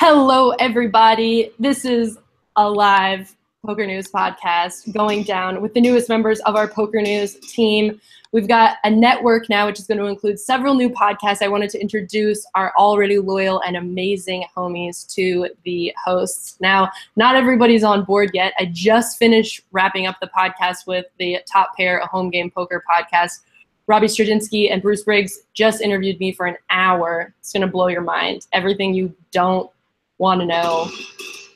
Hello, everybody. This is a live Poker News podcast going down with the newest members of our Poker News team. We've got a network now, which is going to include several new podcasts. I wanted to introduce our already loyal and amazing homies to the hosts. Now, not everybody's on board yet. I just finished wrapping up the podcast with the Top Pair, a home game poker podcast. Robbie Strazynski and Briggs just interviewed me for an hour. It's going to blow your mind. Everything you don't want to know,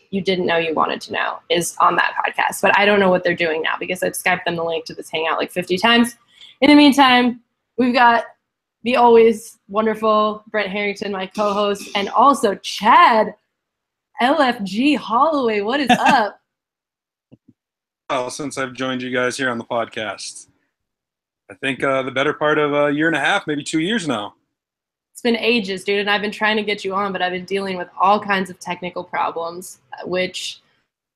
you didn't know you wanted to know, is on that podcast. But I don't know what they're doing now because I've Skyped them the link to this hangout like 50 times. In the meantime, we've got the always wonderful Brent Harrington, my co-host, and also Chad, LFG Holloway. What is up? Well, since I've joined you guys here on the podcast, I think the better part of a year and a half, maybe 2 years now. It's been ages, dude, and I've been trying to get you on, but I've been dealing with all kinds of technical problems, which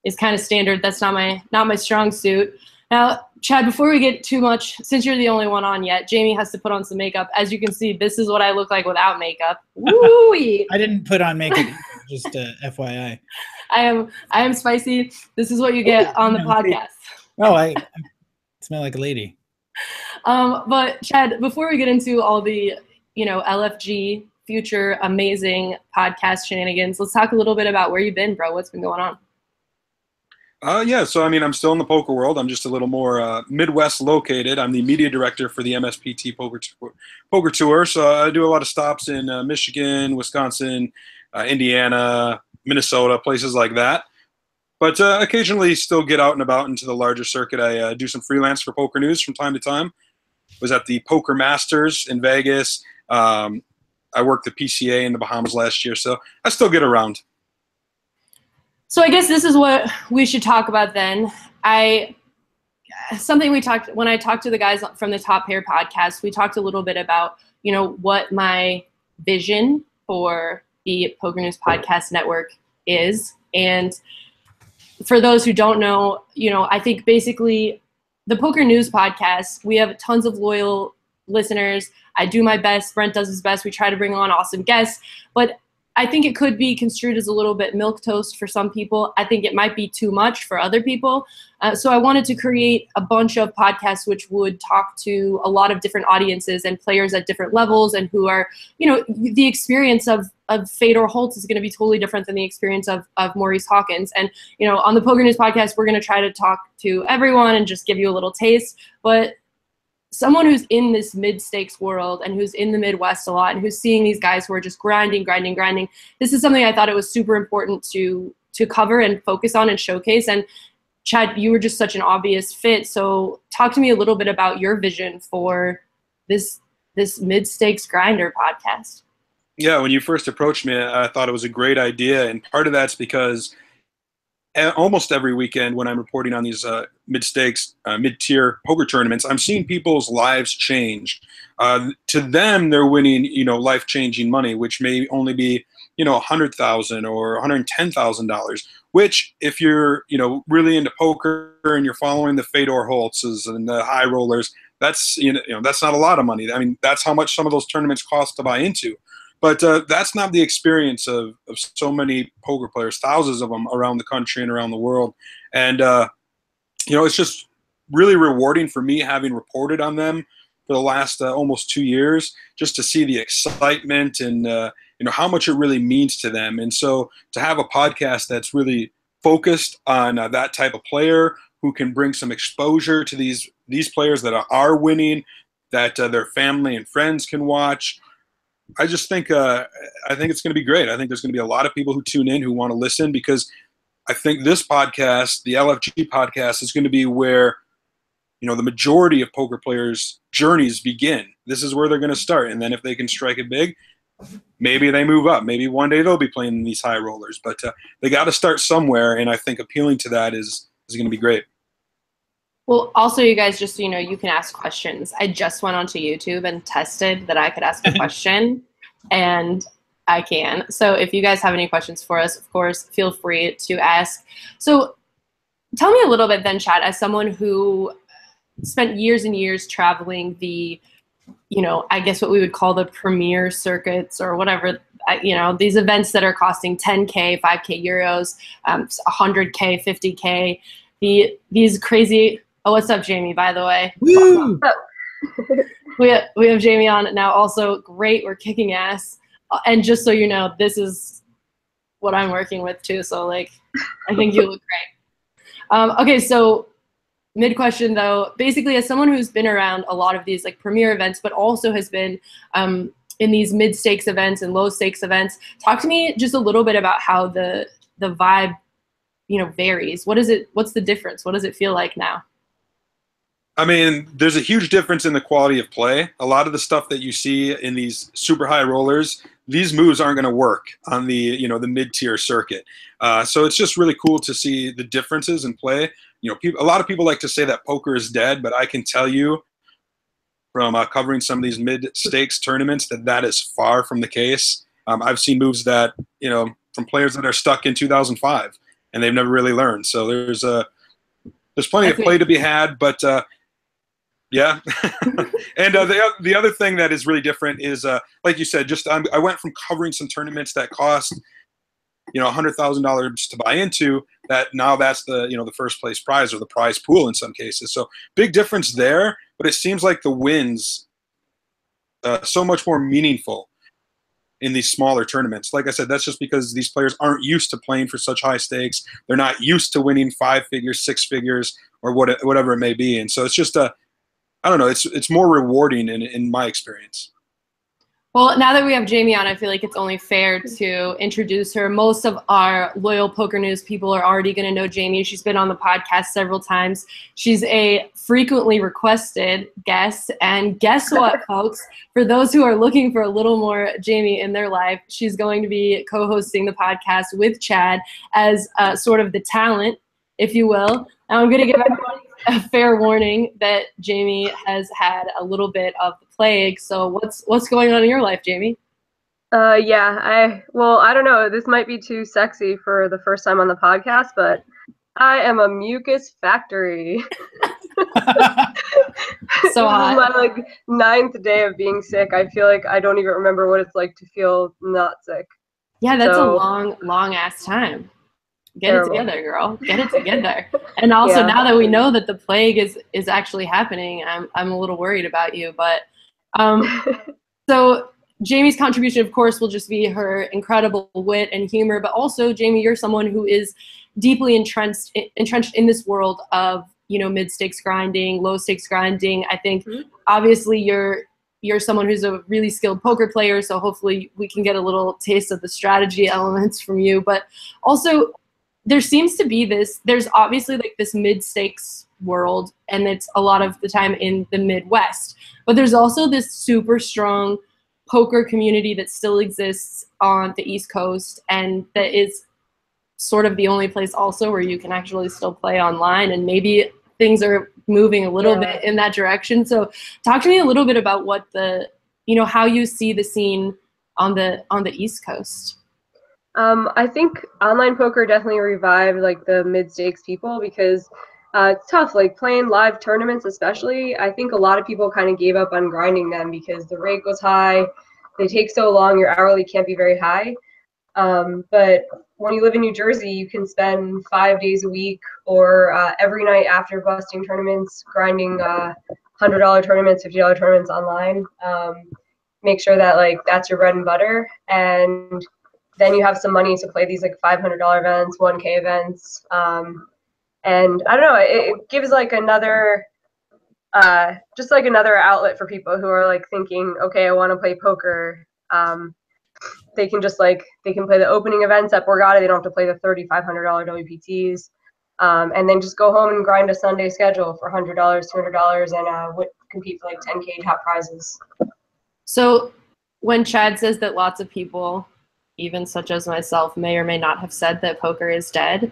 is kind of standard. That's not my strong suit. Now, Chad, before we get too much, since you're the only one on yet, Jamie has to put on some makeup. As you can see, this is what I look like without makeup. Woo-wee. I didn't put on makeup, just FYI. I am spicy. This is what you get on the podcast. Oh, I smell like a lady. But Chad, before we get into all the LFG future amazing podcast shenanigans, let's talk a little bit about where you've been, bro. What's been going on? So I'm still in the poker world. I'm just a little more Midwest located. I'm the media director for the MSPT Poker Tour. So I do a lot of stops in Michigan, Wisconsin, Indiana, Minnesota, places like that. But occasionally still get out and about into the larger circuit. I do some freelance for Poker News from time to time. Was at the Poker Masters in Vegas. I worked the PCA in the Bahamas last year, so I still get around. So I guess this is what we should talk about then. When I talked to the guys from the Top Pair podcast, we talked a little bit about, what my vision for the Poker News Podcast Network is. And for those who don't know, I think basically the Poker News Podcast, we have tons of loyal listeners. I do my best. Brent does his best. We try to bring on awesome guests. But I think it could be construed as a little bit milquetoast for some people. I think it might be too much for other people. So I wanted to create a bunch of podcasts which would talk to a lot of different audiences and players at different levels, and who are, the experience of Fedor Holtz is going to be totally different than the experience of Maurice Hawkins. And, on the Poker News Podcast, we're going to try to talk to everyone and just give you a little taste. But someone who's in this mid-stakes world and who's in the Midwest a lot and who's seeing these guys who are just grinding, this is something I thought it was super important to cover and focus on and showcase. And Chad, you were just such an obvious fit. So talk to me a little bit about your vision for this mid-stakes grinder podcast. Yeah, when you first approached me, I thought it was a great idea. And part of that's because almost every weekend when I'm reporting on these mid-stakes, mid-tier poker tournaments, I'm seeing people's lives change. To them, they're winning, life-changing money, which may only be, $100,000 or $110,000. Which, if you're, really into poker and you're following the Fedor Holtzes and the high rollers, that's that's not a lot of money. I mean, that's how much some of those tournaments cost to buy into. But that's not the experience of so many poker players, thousands of them around the country and around the world. And, it's just really rewarding for me, having reported on them for the last almost 2 years, just to see the excitement and, how much it really means to them. And so to have a podcast that's really focused on that type of player who can bring some exposure to these players that are winning, that their family and friends can watch, I just think I think it's going to be great. I think there's going to be a lot of people who tune in who want to listen, because I think this podcast, the LFG podcast, is going to be where the majority of poker players' journeys begin. This is where they're going to start, and then if they can strike it big, maybe they move up. Maybe one day they'll be playing these high rollers. But they got to start somewhere, and I think appealing to that is going to be great. Well, also, you guys, just so you know, you can ask questions. I just went onto YouTube and tested that I could ask a question, and I can. So if you guys have any questions for us, of course, feel free to ask. So tell me a little bit then, Chad, as someone who spent years and years traveling the I guess what we would call the premier circuits or whatever, these events that are costing 10K, 5K euros, 100K, 50K, these crazy. Oh, what's up, Jamie, by the way? Woo! We have Jamie on now. Also, great. We're kicking ass. And just so you know, this is what I'm working with too. So I think you look great. Okay, so mid question though, basically as someone who's been around a lot of these premier events, but also has been in these mid stakes events and low stakes events, talk to me just a little bit about how the vibe, varies. What's the difference? What does it feel like now? I mean, there's a huge difference in the quality of play. A lot of the stuff that you see in these super high rollers, these moves aren't going to work on the the mid-tier circuit. So it's just really cool to see the differences in play. A lot of people like to say that poker is dead, but I can tell you from covering some of these mid-stakes tournaments that is far from the case. I've seen moves that from players that are stuck in 2005 and they've never really learned. So there's plenty of play to be had, but yeah. And the other thing that is really different is, like you said, I went from covering some tournaments that cost, $100,000 to buy into, that now that's the first place prize or the prize pool in some cases. So big difference there, but it seems like the wins so much more meaningful in these smaller tournaments. Like I said, that's just because these players aren't used to playing for such high stakes. They're not used to winning 5 figures, 6 figures, or whatever it may be. And so it's just I don't know, it's more rewarding in my experience. Well, now that we have Jamie on, I feel like it's only fair to introduce her. Most of our loyal Poker News people are already going to know Jamie. She's been on the podcast several times. She's a frequently requested guest. And guess what, folks? For those who are looking for a little more Jamie in their life, she's going to be co-hosting the podcast with Chad as sort of the talent, if you will. Now I'm going to give everybody a fair warning that Jamie has had a little bit of the plague. So what's going on in your life, Jamie? Yeah, I don't know. This might be too sexy for the first time on the podcast, but I am a mucus factory. So hot. This is my 9th day of being sick. I feel like I don't even remember what it's like to feel not sick. Yeah, that's a long ass time. Get Terrible. It together, girl. Get it together. And also, now that we know that the plague is actually happening, I'm a little worried about you. But so Jamie's contribution, of course, will just be her incredible wit and humor. But also, Jamie, you're someone who is deeply entrenched in this world of mid stakes grinding, low stakes grinding. I think obviously you're someone who's a really skilled poker player. So hopefully we can get a little taste of the strategy elements from you. But also, there seems to be there's obviously this mid-stakes world, and it's a lot of the time in the Midwest. But there's also this super strong poker community that still exists on the East Coast, and that is sort of the only place also where you can actually still play online, and maybe things are moving a little bit in that direction. So talk to me a little bit about what how you see the scene on the East Coast. I think online poker definitely revived the mid-stakes people because it's tough, playing live tournaments especially. I think a lot of people kind of gave up on grinding them because the rate goes high, they take so long, your hourly can't be very high. But when you live in New Jersey, you can spend 5 days a week or every night after busting tournaments, grinding $100 tournaments, $50 tournaments online. Make sure that that's your bread and butter, and then you have some money to play these $500 events, 1K events. And I don't know, it gives another, just another outlet for people who are thinking, okay, I want to play poker. They can just they can play the opening events at Borgata. They don't have to play the $3,500 WPTs. And then just go home and grind a Sunday schedule for $100, $200 and compete for 10K top prizes. So when Chad says that lots of people, even such as myself, may or may not have said that poker is dead,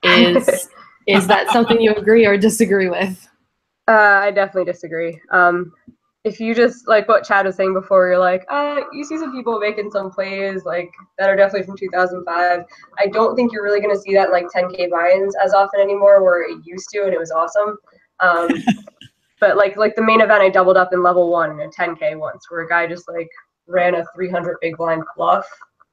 is that something you agree or disagree with? I definitely disagree. If you just what Chad was saying before, you're you see some people making some plays that are definitely from 2005. I don't think you're really going to see that 10K buy-ins as often anymore, where it used to, and it was awesome. But like the main event, I doubled up in level 1 in a 10K once, where a guy just like ran a 300 big blind bluff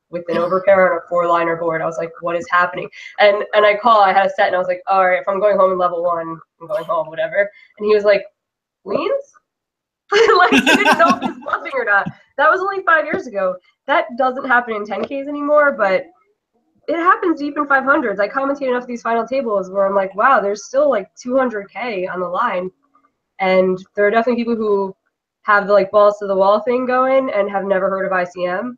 with an overpair on a 4-liner board. I was like, what is happening? And I had a set, and I was like, all right, if I'm going home in level 1, I'm going home, whatever. And he was like, queens? Like, he didn't know if he was bluffing or not. That was only 5 years ago. That doesn't happen in 10Ks anymore, but it happens deep in 500s. I commentate enough of these final tables where I'm like, wow, there's still like 200K on the line. And there are definitely people who have the like balls to the wall thing going and have never heard of ICM.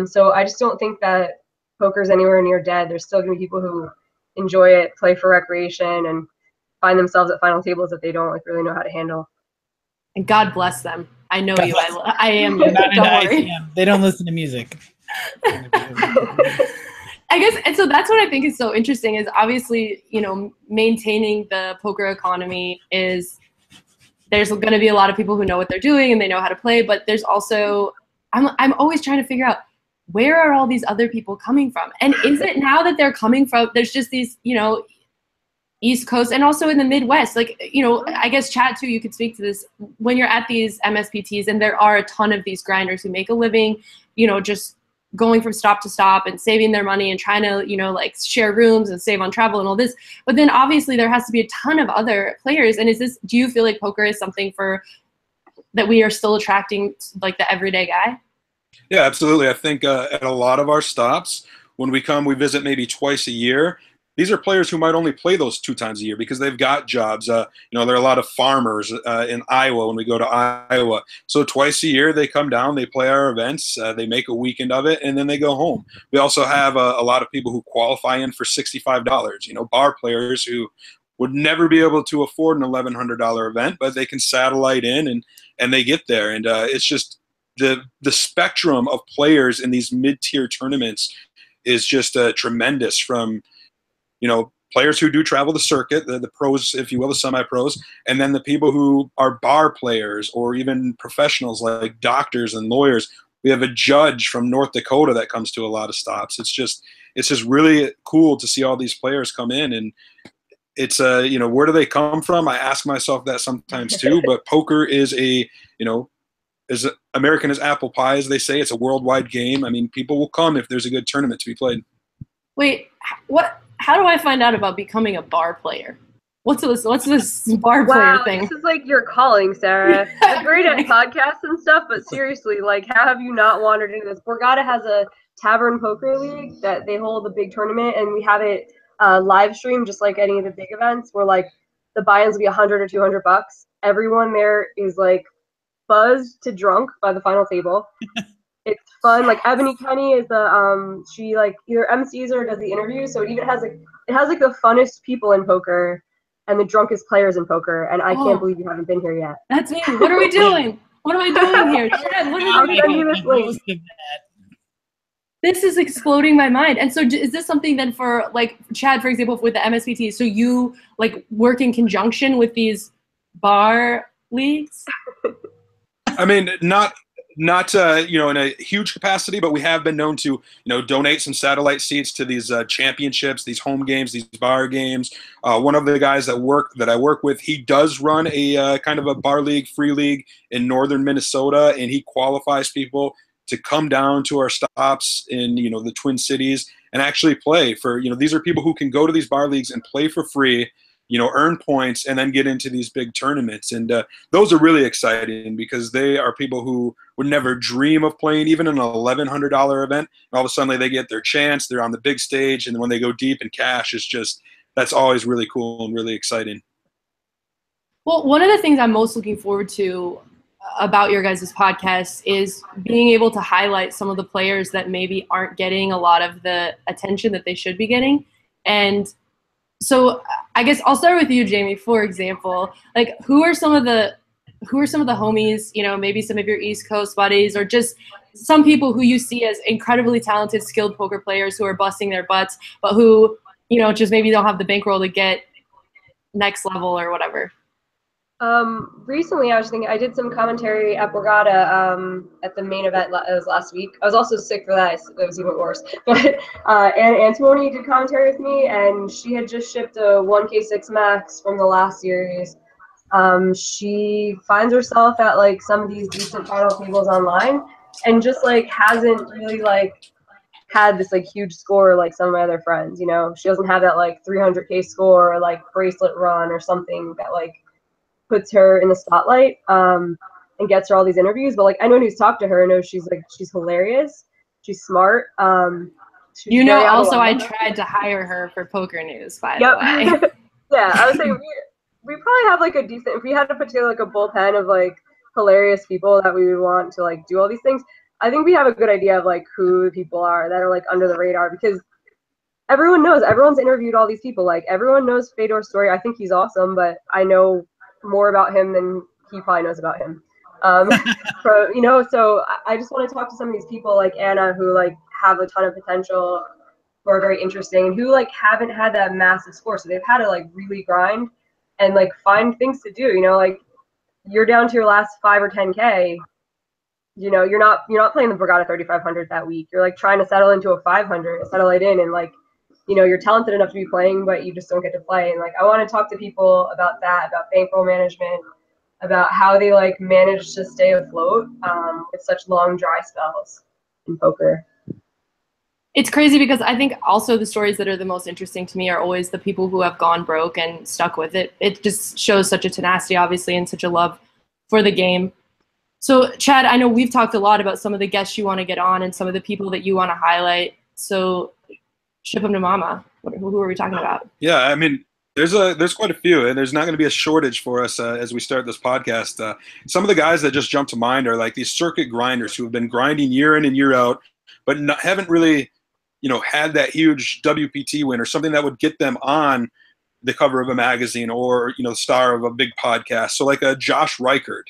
So I just don't think that poker's anywhere near dead. There's still going to be people who enjoy it, play for recreation, and find themselves at final tables that they don't like really know how to handle. And God bless them. I know you. I am you. Not into Don't worry. ICM. They don't listen to music. I guess, and so that's what I think is so interesting is obviously, you know, maintaining the poker economy is there's going to be a lot of people who know what they're doing and they know how to play, but there's also, I'm always trying to figure out where are all these other people coming from? And is it now that they're coming from, there's just these, you know, East Coast and also in the Midwest, like, you know, I guess Chad too, you could speak to this when you're at these MSPTs and there are a ton of these grinders who make a living, you know, just going from stop to stop and saving their money and trying to, you know, like share rooms and save on travel and all this. But then obviously there has to be a ton of other players. And do you feel like poker is something that we are still attracting like the everyday guy? Yeah, absolutely. I think at a lot of our stops, when we visit maybe twice a year. These are players who might only play those 2 times a year because they've got jobs. You know, there are a lot of farmers in Iowa when we go to Iowa. So twice a year they come down, they play our events, they make a weekend of it, and then they go home. We also have a lot of people who qualify in for $65. You know, bar players who would never be able to afford an $1,100 event, but they can satellite in and they get there. And it's just the spectrum of players in these mid-tier tournaments is just tremendous, from you know, players who do travel the circuit, the pros, if you will, the semi-pros, and then the people who are bar players or even professionals like doctors and lawyers. We have a judge from North Dakota that comes to a lot of stops. It's just really cool to see all these players come in, and it's you know, where do they come from? I ask myself that sometimes too. But poker is as American as apple pie, as they say. It's a worldwide game. I mean, people will come if there's a good tournament to be played. Wait, what? How do I find out about becoming a bar player? What's this bar player thing? This is like your calling, Sarah. You're great at podcasts and stuff, but seriously, like, how have you not wandered into this? Borgata has a tavern poker league that they hold a big tournament, and we have it live streamed just like any of the big events where like the buy-ins will be $100 or $200. Everyone there is like buzzed to drunk by the final table. It's fun. Like Ebony Kenny is she like either MCs or does the interview, so it even has like the funnest people in poker and the drunkest players in poker. And I can't believe you haven't been here yet. That's me. What are we doing? What am I doing here? Chad, what are we I'll send you this link. This is exploding my mind. And so is this something then for like Chad, for example, with the MSPT? So you like work in conjunction with these bar leagues? I mean, not you know, in a huge capacity, but we have been known to, you know, donate some satellite seats to these championships, these home games, these bar games. One of the guys that I work with, he does run a kind of a bar league, free league in northern Minnesota, and he qualifies people to come down to our stops in, you know, the Twin Cities and actually play for, you know, these are people who can go to these bar leagues and play for free, you know, earn points and then get into these big tournaments. And those are really exciting because they are people who would never dream of playing even an $1,100 event. And all of a sudden they get their chance, they're on the big stage, and when they go deep in cash, it's just, that's always really cool and really exciting. Well, one of the things I'm most looking forward to about your guys' podcast is being able to highlight some of the players that maybe aren't getting a lot of the attention that they should be getting. And so I guess I'll start with you, Jamie, for example. Like, who are some of the homies, you know, maybe some of your East Coast buddies, or just some people who you see as incredibly talented, skilled poker players who are busting their butts, but who, you know, just maybe don't have the bankroll to get next level or whatever? Recently, I was thinking I did some commentary at Borgata at the main event last week. I was also sick for that. It was even worse. But Anna Antimony did commentary with me, and she had just shipped a 1K6 max from the last series. She finds herself at like some of these decent final tables online, and just like hasn't really like had this like huge score like some of my other friends. You know, she doesn't have that like 300K score or like bracelet run or something that like puts her in the spotlight and gets her all these interviews. But like anyone who's talked to her knows she's hilarious. She's smart. She's you know, very also I outgoing. tried to hire her for Poker News, by the way. Yeah, I would say we probably have like a decent, if we had to put together like a bullpen of like hilarious people that we would want to like do all these things, I think we have a good idea of like who the people are that are like under the radar, because everyone's interviewed all these people. Like everyone knows Fedor's story. I think he's awesome, but I know more about him than he probably knows about him. So I just want to talk to some of these people like Anna who like have a ton of potential, who are very interesting, and who like haven't had that massive score. So they've had to like really grind and like find things to do. You know, like you're down to your last 5 or 10K. You know, you're not playing the Borgata 3500 that week. You're like trying to settle into a 500, settle it in, and like, you know, you're talented enough to be playing, but you just don't get to play. And like, I want to talk to people about that, about bankroll management, about how they like manage to stay afloat with such long dry spells in poker. It's crazy because I think also the stories that are the most interesting to me are always the people who have gone broke and stuck with it. It just shows such a tenacity, obviously, and such a love for the game. So, Chad, I know we've talked a lot about some of the guests you want to get on and some of the people that you want to highlight. So, ship them to mama. Who are we talking about? Yeah, I mean, there's quite a few, and there's not going to be a shortage for us as we start this podcast. Some of the guys that just jump to mind are like these circuit grinders who have been grinding year in and year out, but haven't really, you know, had that huge WPT win or something that would get them on the cover of a magazine or, you know, the star of a big podcast. So like a Josh Reichert.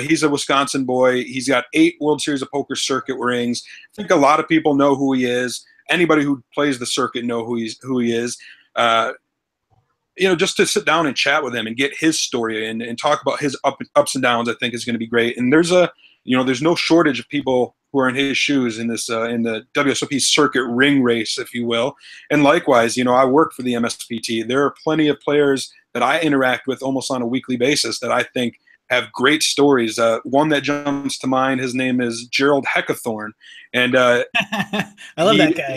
He's a Wisconsin boy. He's got 8 World Series of Poker circuit rings. I think a lot of people know who he is. Anybody who plays the circuit know who he is. You know, just to sit down and chat with him and get his story and talk about his ups and downs, I think is going to be great. And there's no shortage of people who are in his shoes in this in the WSOP circuit ring race, if you will. And likewise, you know, I work for the MSPT. There are plenty of players that I interact with almost on a weekly basis that I think have great stories. One that jumps to mind, his name is Gerald Heckathorn, and I love that guy.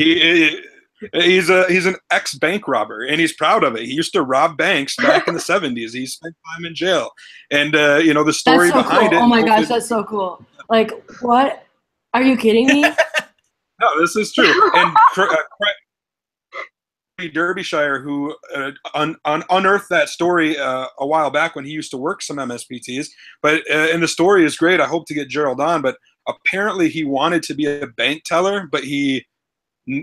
He's an ex-bank robber, and he's proud of it. He used to rob banks back in the 70s. He spent time in jail, and you know the story that's so behind cool. it. Oh my gosh, that's so cool! Like, what? Are you kidding me? No, this is true. And Derbyshire, who unearthed that story a while back when he used to work some MSPTs. But and the story is great. I hope to get Gerald on. But apparently he wanted to be a bank teller, but he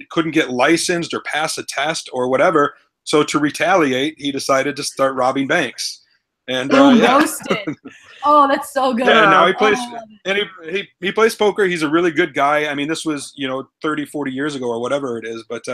couldn't get licensed or pass a test or whatever. So to retaliate, he decided to start robbing banks. And roasted. Oh, that's so good. Yeah, and now he plays and he plays poker. He's a really good guy. I mean, this was, you know, 30, 40 years ago or whatever it is, but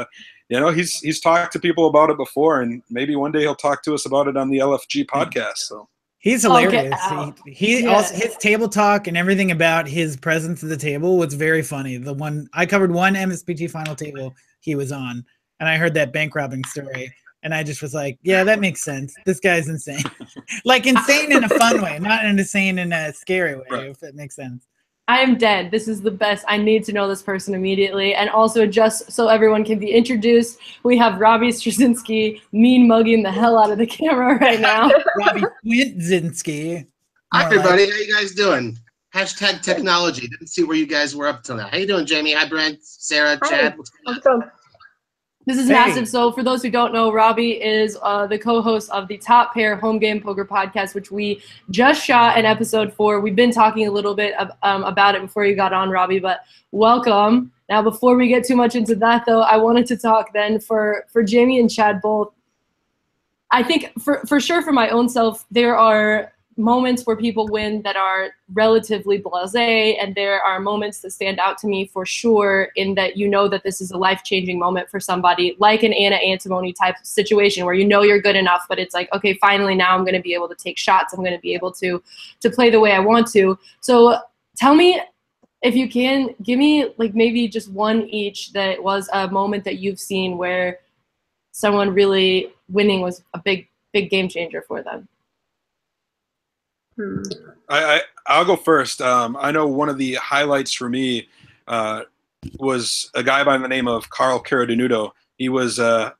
you know, he's talked to people about it before, and maybe one day he'll talk to us about it on the LFG podcast. So he's hilarious. He also, his table talk and everything about his presence at the table was very funny. The one I covered one MSPT final table he was on, and I heard that bank robbing story. And I just was like, yeah, that makes sense. This guy's insane. Like insane in a fun way, not insane in a scary way, right. If that makes sense. I am dead. This is the best. I need to know this person immediately. And also, just so everyone can be introduced, we have Robbie Strazynski mean mugging the hell out of the camera right now. Robbie Strazynski. Hi, everybody. How you guys doing? Hashtag technology. Didn't see where you guys were up till now. How you doing, Jamie? Hi, Brent, Sarah, Chad. How's it going? This is massive. So for those who don't know, Robbie is the co-host of the Top Pair Home Game Poker Podcast, which we just shot an episode for. We've been talking a little bit about it before you got on, Robbie, but welcome. Now, before we get too much into that, though, I wanted to talk then for Jamie and Chad both. I think for sure for my own self, there are moments where people win that are relatively blasé, and there are moments that stand out to me for sure in that you know that this is a life-changing moment for somebody, like an Anna Antimony type situation where you know you're good enough, but it's like, okay, finally now I'm going to be able to take shots. I'm going to be able to play the way I want to. So tell me, if you can, give me like maybe just one each that was a moment that you've seen where someone really winning was a big game changer for them. I'll go first. I know one of the highlights for me was a guy by the name of Carl Caradenudo. He was a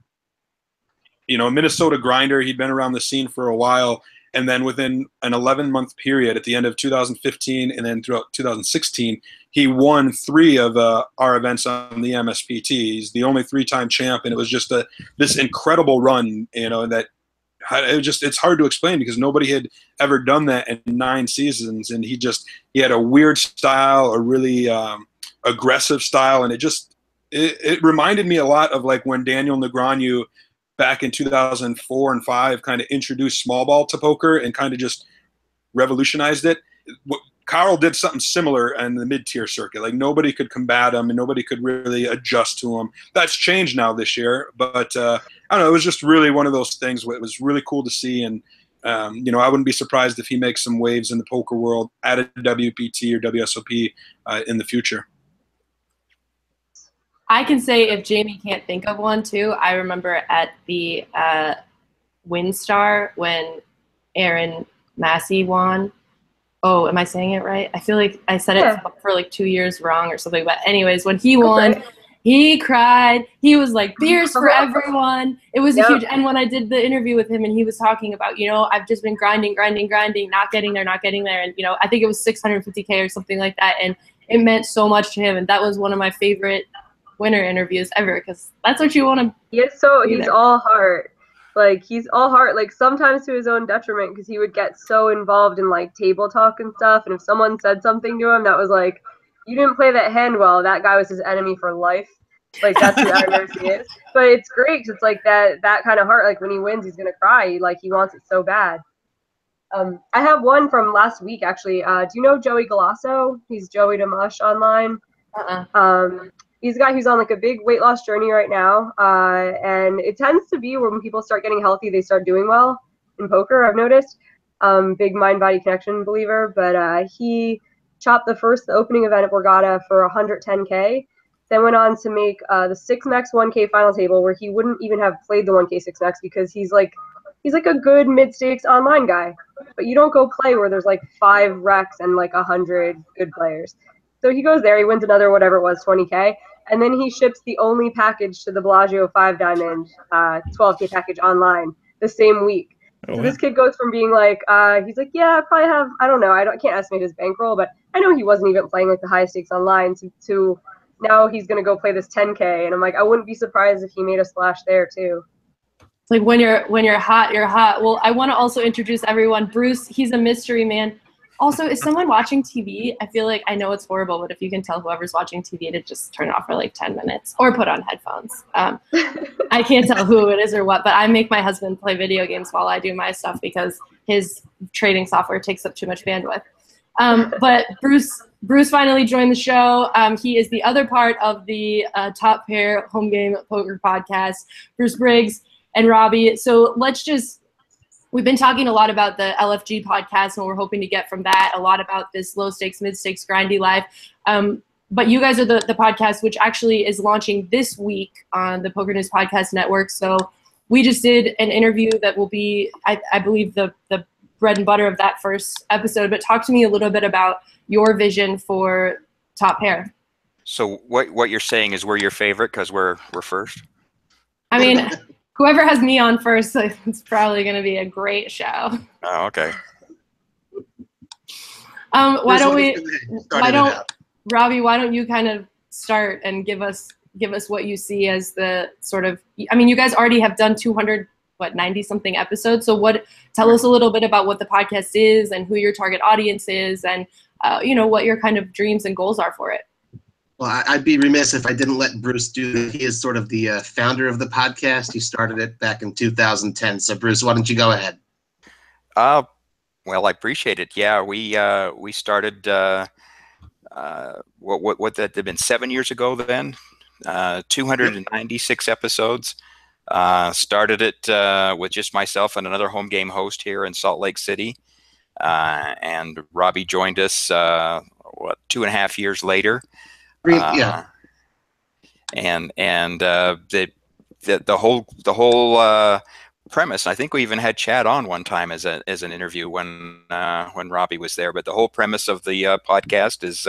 Minnesota grinder. He'd been around the scene for a while, and then within an 11-month period at the end of 2015 and then throughout 2016, he won 3 of our events on the MSPT. He's the only 3-time champ, and it was just this incredible run, that it's hard to explain because nobody had ever done that in 9 seasons, and he had a weird style, a really aggressive style, and it reminded me a lot of like when Daniel Negreanu back in 2004 and 5 kind of introduced small ball to poker and kind of just revolutionized it. Carl did something similar in the mid-tier circuit. Like nobody could combat him and nobody could really adjust to him. That's changed now this year, but I don't know. It was just really one of those things where it was really cool to see, and I wouldn't be surprised if he makes some waves in the poker world at a WPT or WSOP in the future. I can say if Jamie can't think of one too, I remember at the WinStar when Aaron Massey won. Oh, am I saying it right? I feel like I said it for like 2 years wrong or something. But anyways, when he won, he cried. He was like, beers for everyone. It was a huge, and when I did the interview with him and he was talking about, I've just been grinding, not getting there. And, I think it was 650K or something like that. And it meant so much to him. And that was one of my favorite winner interviews ever, because that's what you want to. He's all heart. Like he's all heart, like sometimes to his own detriment, because he would get so involved in like table talk and stuff, and if someone said something to him that was like, you didn't play that hand well, that guy was his enemy for life. Like that's who Aaron Massey is. But it's great because it's like that kind of heart. Like when he wins, he's gonna cry. Like he wants it so bad. I have one from last week actually. Do you know Joey Galasso? He's Joey DeMush online. He's a guy who's on like a big weight loss journey right now, and it tends to be when people start getting healthy, they start doing well in poker, I've noticed. Big mind-body connection believer, but he chopped the opening event at Borgata for 110K, then went on to make the 6max 1K final table, where he wouldn't even have played the 1K 6max because he's like a good mid-stakes online guy, but you don't go play where there's like 5 recs and like 100 good players. So he goes there, he wins another whatever it was, 20K. And then he ships the only package to the Bellagio 5-diamond 12K package online the same week. So this kid goes from being like, he's like, yeah, I probably have, I don't know, I can't estimate his bankroll, but I know he wasn't even playing like the high stakes online to now he's going to go play this 10K. And I'm like, I wouldn't be surprised if he made a splash there too. It's like when you're hot, you're hot. Well, I want to also introduce everyone. Bruce, he's a mystery man. Also, is someone watching TV? I feel like I know it's horrible, but if you can tell whoever's watching TV to just turn it off for like 10 minutes or put on headphones. I can't tell who it is or what, but I make my husband play video games while I do my stuff because his trading software takes up too much bandwidth. But Bruce finally joined the show. He is the other part of the Top Pair Home Game Poker Podcast, Bruce Briggs and Robbie. So we've been talking a lot about the LFG podcast, and we're hoping to get from that a lot about this low stakes, mid stakes, grindy life. But you guys are the podcast, which actually is launching this week on the PokerNews Podcast Network. So we just did an interview that will be, I believe, the bread and butter of that first episode. But talk to me a little bit about your vision for Top Pair. So what you're saying is we're your favorite because we're first? I mean, whoever has me on first, it's probably going to be a great show. Oh, okay. Robbie, why don't you kind of start and give us what you see as the sort of, I mean, you guys already have done 90 something episodes. So tell us a little bit about what the podcast is and who your target audience is and, what your kind of dreams and goals are for it. Well, I'd be remiss if I didn't let Bruce do that. He is sort of the founder of the podcast. He started it back in 2010. So, Bruce, why don't you go ahead? Well, I appreciate it. Yeah, we started what that had been 7 years ago then. 296 episodes. Started it with just myself and another home game host here in Salt Lake City. And Robbie joined us 2.5 years later. Yeah. And the whole premise, I think we even had Chad on one time as an interview when Robbie was there. But the whole premise of the podcast is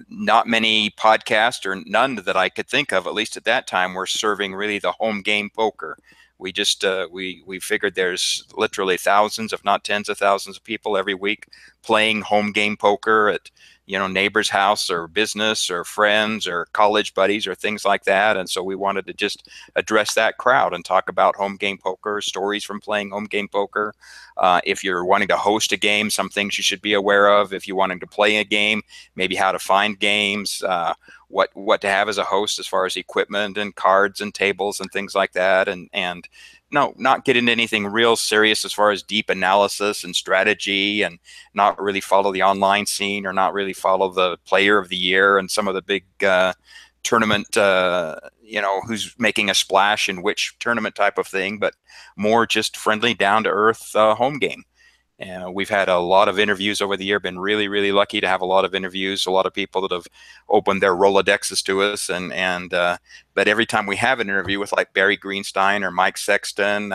not many podcasts, or none that I could think of, at least at that time, were serving really the home game poker. We just we figured there's literally thousands, if not tens of thousands of people every week playing home game poker at neighbor's house or business or friends or college buddies or things like that. And so we wanted to just address that crowd and talk about home game poker, stories from playing home game poker. If you're wanting to host a game, some things you should be aware of. If you're wanting to play a game, maybe how to find games, what to have as a host as far as equipment and cards and tables and things like that. And no, not get into anything real serious as far as deep analysis and strategy, and not really follow the online scene, or not really follow the player of the year and some of the big tournament, who's making a splash in which tournament type of thing, but more just friendly, down to earth home game. We've had a lot of interviews over the year, been really, really lucky to have a lot of interviews, a lot of people that have opened their Rolodexes to us. But every time we have an interview with like Barry Greenstein or Mike Sexton,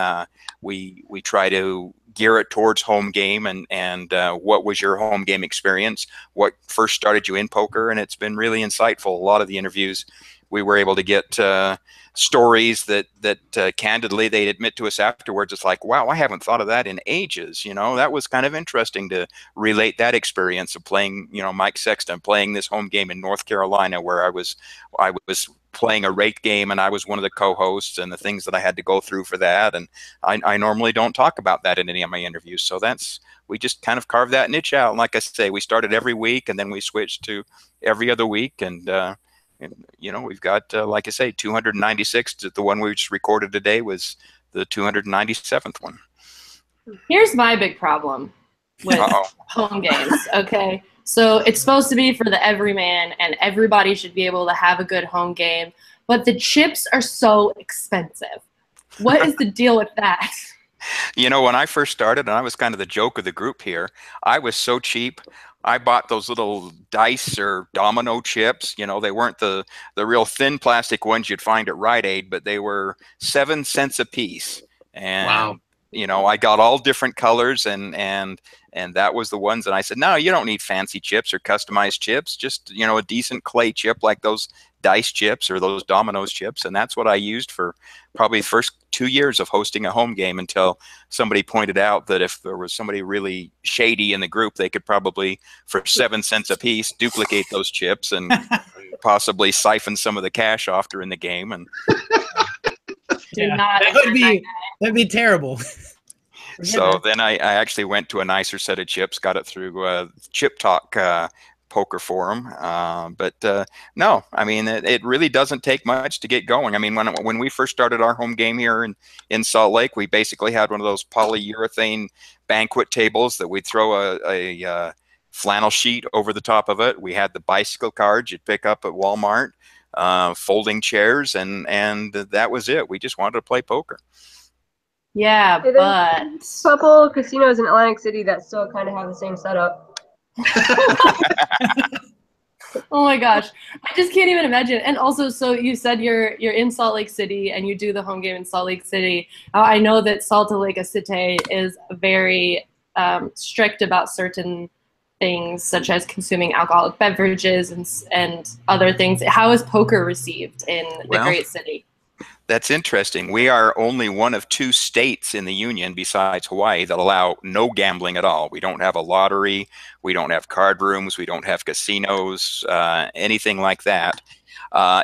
we try to gear it towards home game and what was your home game experience? What first started you in poker? And it's been really insightful. A lot of the interviews we were able to get stories that candidly they'd admit to us afterwards. It's like, wow, I haven't thought of that in ages. That was kind of interesting to relate that experience of playing, Mike Sexton, playing this home game in North Carolina, where I was playing a rate game and I was one of the co-hosts, and the things that I had to go through for that. And I normally don't talk about that in any of my interviews. So we just kind of carved that niche out. And like I say, we started every week and then we switched to every other week. And we've got, like I say, 296. The one we just recorded today was the 297th one. Here's my big problem with home games. Okay. So it's supposed to be for the everyman, and everybody should be able to have a good home game, but the chips are so expensive. What is the deal with that? When I first started, and I was kind of the joke of the group here, I was so cheap. I bought those little dice or domino chips. They weren't the real thin plastic ones you'd find at Rite Aid, but they were 7 cents a piece. And wow. I got all different colors, and that was the ones that I said, no, you don't need fancy chips or customized chips, just, a decent clay chip like those dice chips or those dominoes chips. And that's what I used for probably the first 2 years of hosting a home game, until somebody pointed out that if there was somebody really shady in the group, they could probably, for 7 cents a piece, duplicate those chips and possibly siphon some of the cash off during the game. And that'd be terrible. So then I actually went to a nicer set of chips, got it through Chip Talk poker forum. But no, I mean, it really doesn't take much to get going. I mean, when we first started our home game here in Salt Lake, we basically had one of those polyurethane banquet tables that we'd throw a flannel sheet over the top of it. We had the bicycle cards you'd pick up at Walmart, folding chairs, and that was it. We just wanted to play poker. Yeah, but a couple casinos in Atlantic City that still kind of have the same setup. Oh my gosh, I just can't even imagine. And also, so you said you're in Salt Lake City and you do the home game in Salt Lake City. I know that Salt Lake City is very strict about certain things, such as consuming alcoholic beverages and other things. How is poker received in the great city? That's interesting. We are only one of 2 states in the union besides Hawaii that allow no gambling at all. We don't have a lottery. We don't have card rooms. We don't have casinos, anything like that.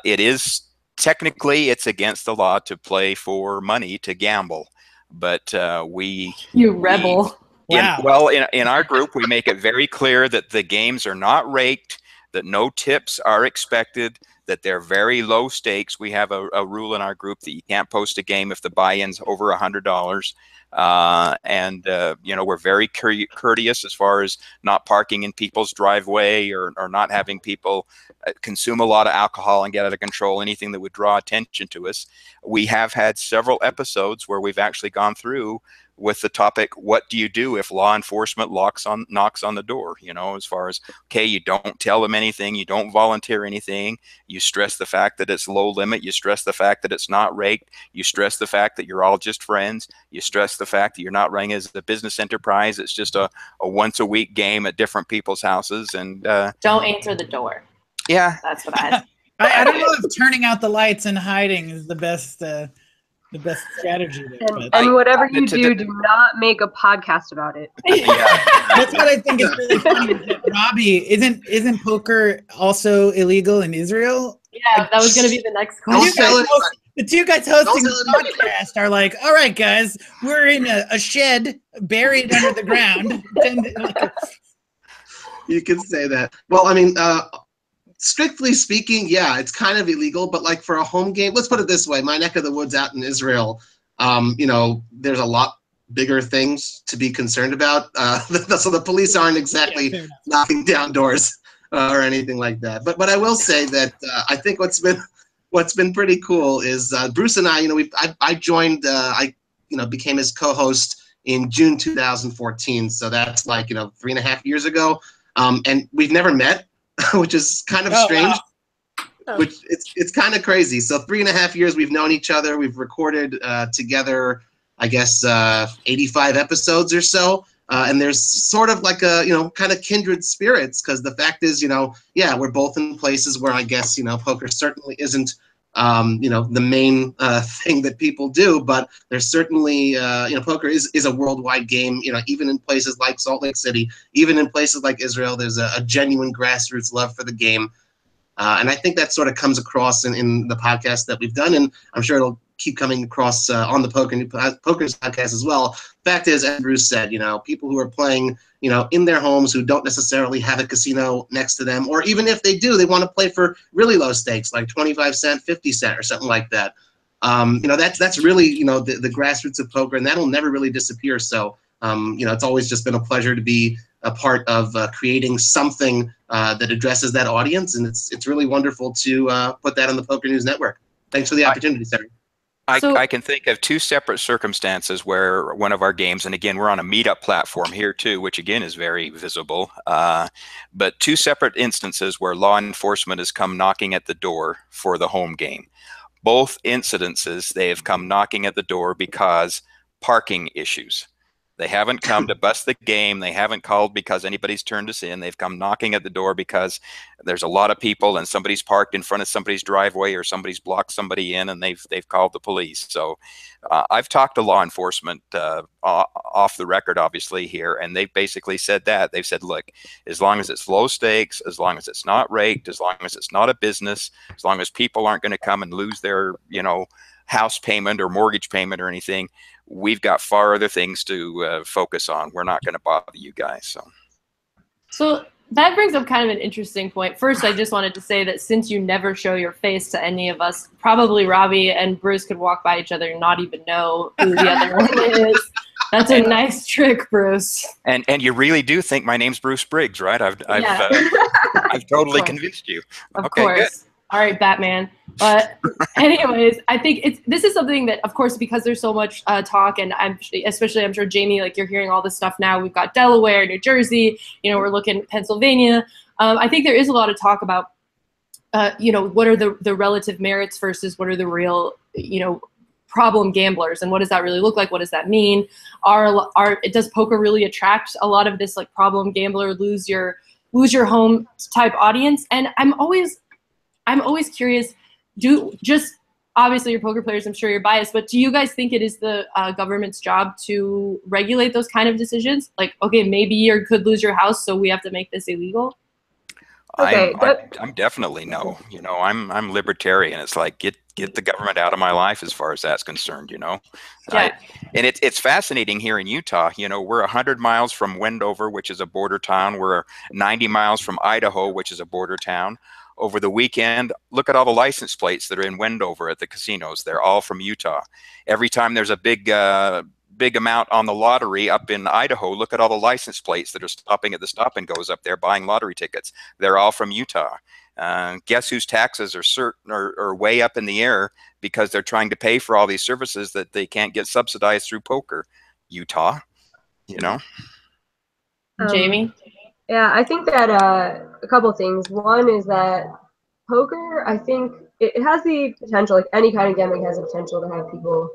It is technically, it's against the law to play for money to gamble, but You rebel. Wow. In our group, we make it very clear that the games are not raked, that no tips are expected, that they're very low stakes. We have a rule in our group that you can't post a game if the buy-in's over $100. We're very courteous as far as not parking in people's driveway or not having people consume a lot of alcohol and get out of control, anything that would draw attention to us. We have had several episodes where we've actually gone through with the topic, what do you do if law enforcement knocks on the door? You know, as far as, okay, you don't tell them anything, you don't volunteer anything, you stress the fact that it's low limit, you stress the fact that it's not raked, you stress the fact that you're all just friends, you stress the fact that you're not running as a business enterprise, it's just a once a week game at different people's houses. And don't answer the door. Yeah, that's what I I don't know if turning out the lights and hiding is the best strategy there. And whatever you do not make a podcast about it. That's what I think is really funny. That Robbie, isn't poker also illegal in Israel? Yeah, that was going to be the next question. The two guys hosting the podcast are like, all right, guys, we're in a shed buried under the ground. You can say that. Well, I mean, strictly speaking, yeah, it's kind of illegal, but like for a home game, let's put it this way, my neck of the woods out in Israel, you know, there's a lot bigger things to be concerned about. So the police aren't exactly knocking down doors or anything like that. But I will say that I think what's been pretty cool is Bruce and I, you know, I joined, became his co-host in June 2014. So that's like, 3.5 years ago. And we've never met, which is kind of strange. Wow. Which it's kind of crazy. So 3.5 years we've known each other. We've recorded together, I guess, 85 episodes or so. And there's sort of like a, kind of kindred spirits, because the fact is, we're both in places where I guess, poker certainly isn't, the main thing that people do, but there's certainly, poker is a worldwide game, even in places like Salt Lake City, even in places like Israel, there's a genuine grassroots love for the game. And I think that sort of comes across in the podcast that we've done, and I'm sure it'll keep coming across on the PokerNews podcast as well. Fact is, as Bruce said, people who are playing, in their homes who don't necessarily have a casino next to them, or even if they do, they want to play for really low stakes, like 25 cent, 50 cent, or something like that. That's really, the grassroots of poker, and that'll never really disappear. So, it's always just been a pleasure to be a part of creating something that addresses that audience, and it's really wonderful to put that on the PokerNews Network. Thanks for the opportunity, Sarah. I can think of two separate circumstances where one of our games, and again, we're on a meetup platform here too, which again is very visible, but two separate instances where law enforcement has come knocking at the door for the home game. Both incidences, they have come knocking at the door because parking issues. They haven't come to bust the game. They haven't called because anybody's turned us in. They've come knocking at the door because there's a lot of people and somebody's parked in front of somebody's driveway or somebody's blocked somebody in, and they've called the police. So I've talked to law enforcement off the record, obviously, here, and they've basically said that. They've said, look, as long as it's low stakes, as long as it's not raked, as long as it's not a business, as long as people aren't going to come and lose their, house payment or mortgage payment or anything, we've got far other things to focus on. We're not going to bother you guys. So that brings up kind of an interesting point. First, I just wanted to say that since you never show your face to any of us, probably Robbie and Bruce could walk by each other and not even know who the other one is. That's a nice trick, Bruce. And you really do think my name's Bruce Briggs, right? I've totally convinced you. Of course. Good. All right, Batman. But anyways, I think this is something that, of course, because there's so much talk, and I'm sure Jamie, like, you're hearing all this stuff now. We've got Delaware, New Jersey, we're looking at Pennsylvania. I think there is a lot of talk about, what are the relative merits versus what are the real, problem gamblers, and what does that really look like? What does that mean? Does poker really attract a lot of this like problem gambler, lose your home type audience? And I'm always curious, obviously you're poker players, I'm sure you're biased, but do you guys think it is the government's job to regulate those kind of decisions? Like, okay, maybe you could lose your house, so we have to make this illegal? Okay, I'm definitely no. I'm libertarian. It's like, get the government out of my life as far as that's concerned, Yeah. And it's fascinating here in Utah. We're 100 miles from Wendover, which is a border town. We're 90 miles from Idaho, which is a border town. Over the weekend, look at all the license plates that are in Wendover at the casinos. They're all from Utah. Every time there's a big amount on the lottery up in Idaho, look at all the license plates that are stopping at the stop and goes up there buying lottery tickets. They're all from Utah. Guess whose taxes are way up in the air because they're trying to pay for all these services that they can't get subsidized through poker? Utah, you know. Jamie? Yeah, I think that a couple things. One is that poker, I think it has the potential, like any kind of gambling has the potential to have people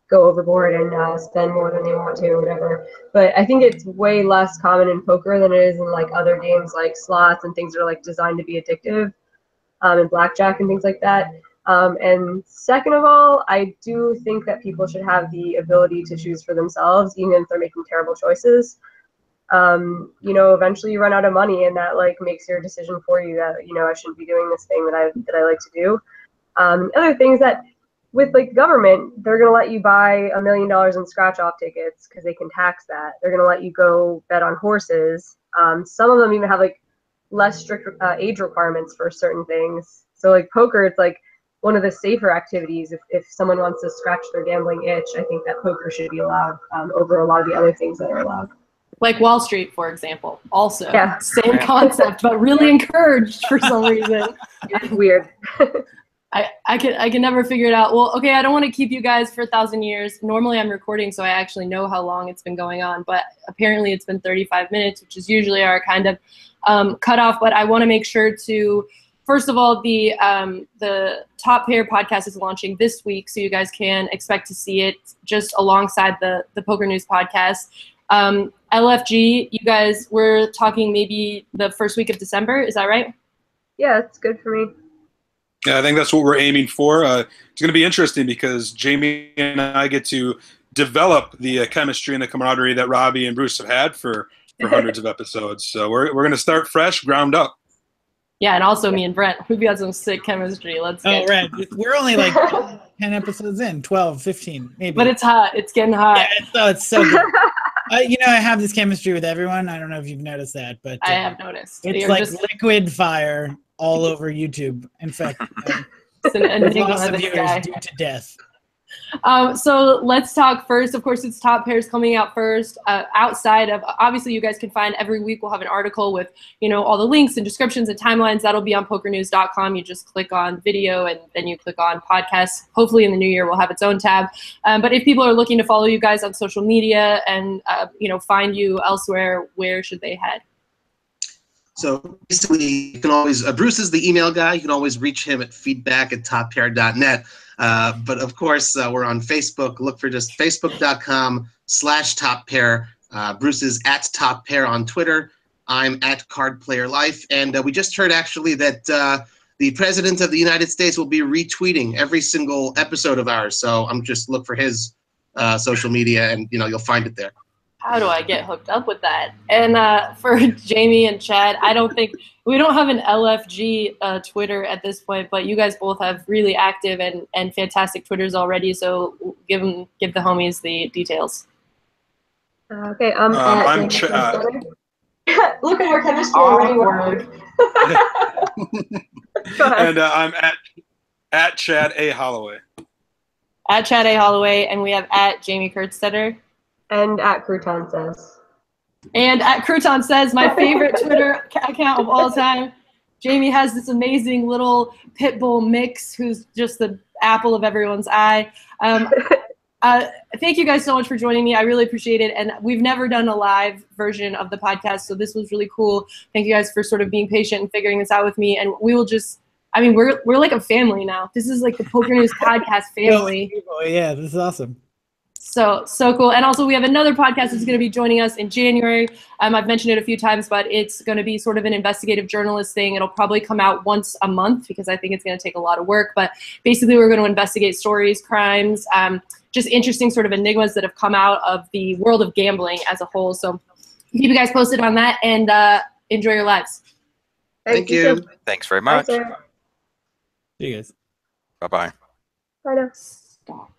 go overboard and spend more than they want to or whatever. But I think it's way less common in poker than it is in like other games like slots and things that are like designed to be addictive, and blackjack and things like that. And second of all, I do think that people should have the ability to choose for themselves, even if they're making terrible choices. Eventually you run out of money, and that like makes your decision for you that, I shouldn't be doing this thing that I like to do. Other things that with like government, they're going to let you buy $1 million in scratch off tickets because they can tax that. They're going to let you go bet on horses. Some of them even have like less strict age requirements for certain things. So like poker, it's like one of the safer activities. If someone wants to scratch their gambling itch, I think that poker should be allowed over a lot of the other things that are allowed. Like Wall Street, for example. Also, yeah. Same concept, but really encouraged for some reason. It's weird. I can never figure it out. Well, okay, I don't want to keep you guys for 1,000 years. Normally I'm recording, so I actually know how long it's been going on, but apparently it's been 35 minutes, which is usually our kind of cutoff. But I want to make sure to, first of all, the Top Pair podcast is launching this week, so you guys can expect to see it just alongside the Poker News podcast. LFG, you guys were talking maybe the first week of December, is that right? Yeah, it's good for me. Yeah, I think that's what we're aiming for. It's going to be interesting because Jamie and I get to develop the chemistry and the camaraderie that Robbie and Bruce have had for hundreds of episodes. So we're going to start fresh, ground up. Yeah, and also me and Brent. We've got some sick chemistry. Right. We're only like 10 episodes in, 12, 15, maybe. But it's hot. It's getting hot. Yeah, it's so good. I have this chemistry with everyone. I don't know if you've noticed that, but I have noticed. It's like liquid fire all over YouTube. In fact, it's an enigma lots of this viewers guy. due to death. So let's talk first. Of course, it's Top Pairs coming out first. Outside of, obviously, you guys can find every week we'll have an article with, all the links and descriptions and timelines. That'll be on PokerNews.com. You just click on video and then you click on podcasts. Hopefully in the new year we'll have its own tab. But if people are looking to follow you guys on social media and, find you elsewhere, where should they head? So basically, you can always, Bruce is the email guy. You can always reach him at feedback@toppair.net. But of course, we're on Facebook. Look for just facebook.com/toppair. Bruce is @toppair on Twitter. I'm @cardplayerlife. And we just heard actually that the President of the United States will be retweeting every single episode of ours. So I'm just look for his social media and, you'll find it there. How do I get hooked up with that? And for Jamie and Chad, we don't have an LFG Twitter at this point, but you guys both have really active and fantastic Twitters already. So give the homies the details. Okay, I'm look at our chemistry already. Go ahead. And I'm at Chad A. Holloway. At Chad A. Holloway, and we have at Jamie Kerstetter. And at Crouton Says. And at Crouton Says, my favorite Twitter account of all time. Jamie has this amazing little pit bull mix who's just the apple of everyone's eye. Thank you guys so much for joining me. I really appreciate it. And we've never done a live version of the podcast, so this was really cool. Thank you guys for sort of being patient and figuring this out with me. And we will just, we're like a family now. This is like the Poker News Podcast family. Yeah, this is awesome. So cool. And also we have another podcast that's going to be joining us in January. I've mentioned it a few times, but it's going to be sort of an investigative journalist thing. It'll probably come out once a month because I think it's going to take a lot of work. But basically we're going to investigate stories, crimes, just interesting sort of enigmas that have come out of the world of gambling as a whole. So keep you guys posted on that and enjoy your lives. Thank you. Thanks very much. Bye, See you guys. Bye-bye. Bye now. Stop.